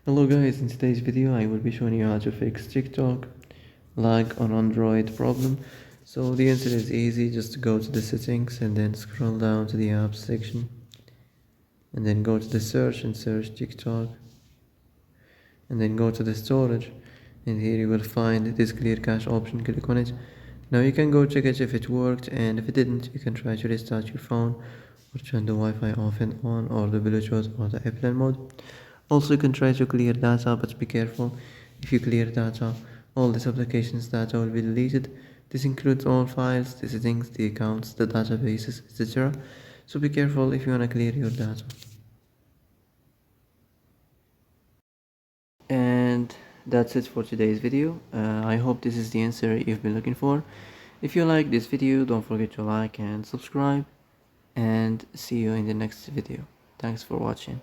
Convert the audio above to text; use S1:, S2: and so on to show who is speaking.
S1: Hello guys, in today's video I will be showing you how to fix TikTok lag on Android problem. So the answer is easy, just go to the settings and then scroll down to the apps section and then go to the search and search TikTok and then go to the storage, and here you will find this clear cache option. Click on it. Now you can go check it if it worked, and if it didn't you can try to restart your phone or turn the Wi-Fi off and on, or the Bluetooth or the airplane mode. Also you can try to clear data, but be careful. If you clear data, all this application's data will be deleted. This includes all files, the settings, the accounts, the databases, etc. So be careful if you want to clear your data. And that's it for today's video. I hope this is the answer you've been looking for. If you like this video, don't forget to like and subscribe, and see you in the next video. Thanks for watching.